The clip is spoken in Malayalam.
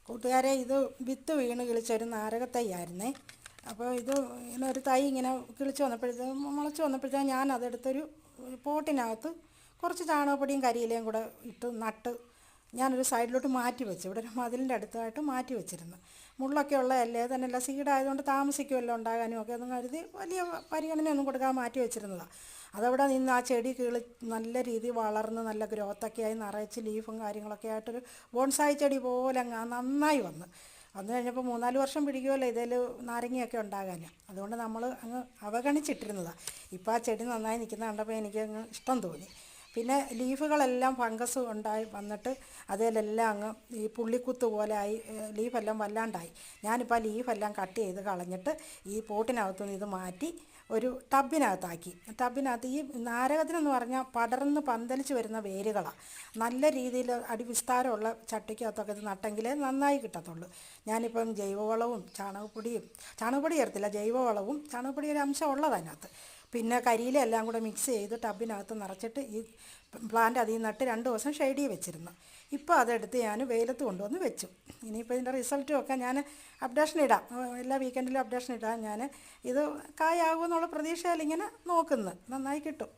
കൂട്ടുകാരെ, ഇത് വിത്ത് വീണ് കിളിച്ചൊരു നാരകത്തൈയായിരുന്നേ. അപ്പോൾ ഇത് ഇങ്ങനെ ഒരു തൈ ഇങ്ങനെ കിളിച്ച് വന്നപ്പോഴത്തേക്കും മുളച്ച് വന്നപ്പോഴത്തേക്കും ഞാൻ അതെടുത്തൊരു പോട്ടിനകത്ത് കുറച്ച് ചാണകപ്പൊടിയും കരിയിലയും കൂടെ ഇട്ട് നട്ട് ഞാനൊരു സൈഡിലോട്ട് മാറ്റി വെച്ചു. ഇവിടെ ഒരു മതിലിൻ്റെ അടുത്തായിട്ട് മാറ്റി വെച്ചിരുന്നു. മുള്ളൊക്കെ ഉള്ളതല്ലേ, തന്നെയല്ല സീഡായതുകൊണ്ട് താമസിക്കുമല്ലോ ഉണ്ടാകാനും ഒക്കെ എന്ന് കരുതി വലിയ പരിഗണനയൊന്നും കൊടുക്കാൻ മാറ്റി വെച്ചിരുന്നതാണ്. അതവിടെ നിന്ന് ആ ചെടി നല്ല രീതിയിൽ വളർന്ന് നല്ല ഗ്രോത്തൊക്കെ ആയി നിറച്ച് ലീഫും കാര്യങ്ങളൊക്കെ ആയിട്ടൊരു ബോൺസായി ചെടി പോലെ അങ്ങ് നന്നായി വന്നു കഴിഞ്ഞപ്പോൾ 3-4 വർഷം പിടിക്കുമല്ലോ ഇതിൽ നാരങ്ങയൊക്കെ ഉണ്ടാകാൻ. അതുകൊണ്ട് നമ്മൾ അങ്ങ് അവഗണിച്ചിട്ടിരുന്നതാണ്. ഇപ്പോൾ ആ ചെടി നന്നായി നിൽക്കുന്ന കണ്ടപ്പോൾ എനിക്ക് അങ്ങ് ഇഷ്ടം തോന്നി. പിന്നെ ലീഫുകളെല്ലാം ഫംഗസ് ഉണ്ടായി വന്നിട്ട് അതിലെല്ലാം അങ്ങ് ഈ പുള്ളിക്കുത്ത് പോലെ ആയി, ലീഫെല്ലാം വല്ലാണ്ടായി. ഞാനിപ്പോൾ ആ ലീഫെല്ലാം കട്ട് ചെയ്ത് കളഞ്ഞിട്ട് ഈ പോട്ടിനകത്തുനിന്ന് ഇത് മാറ്റി ഒരു ടബിനകത്താക്കി. ടബിനകത്ത് ഈ നാരകത്തിനെന്ന് പറഞ്ഞാൽ പടർന്ന് പന്തലിച്ച് വരുന്ന വേരുകളാണ്. നല്ല രീതിയിൽ അടിവിസ്താരമുള്ള ചട്ടിക്കകത്തൊക്കെ ഇത് നട്ടെങ്കിലേ നന്നായി കിട്ടത്തുള്ളൂ. ഞാനിപ്പം ജൈവവളവും ചാണകപ്പൊടി ചേർത്തില്ല, ജൈവവളവും ചാണകപ്പൊടി ഒരു അംശം ഉള്ളതിനകത്ത്, പിന്നെ കരിയില എല്ലാം കൂടെ മിക്സ് ചെയ്ത് ടബിനകത്ത് നിറച്ചിട്ട് ഈ പ്ലാന്റ് അതിൽ നട്ട് 2 ദിവസം ഷെയ്ഡിൽ വെച്ചിരുന്നു. ഇപ്പോൾ അതെടുത്ത് ഞാൻ വെയിലത്ത് കൊണ്ടുവന്ന് വെച്ചു. ഇനിയിപ്പോൾ ഇതിൻ്റെ റിസൾട്ടും ഒക്കെ ഞാൻ അപ്ഡേഷൻ ഇടാം, എല്ലാ വീക്കെൻഡിലും അപ്ഡേഷൻ ഇടാം. ഞാൻ ഇത് കായാകുമെന്നുള്ള പ്രതീക്ഷയിൽ ഇങ്ങനെ നോക്കുന്നു, നന്നായി കിട്ടും.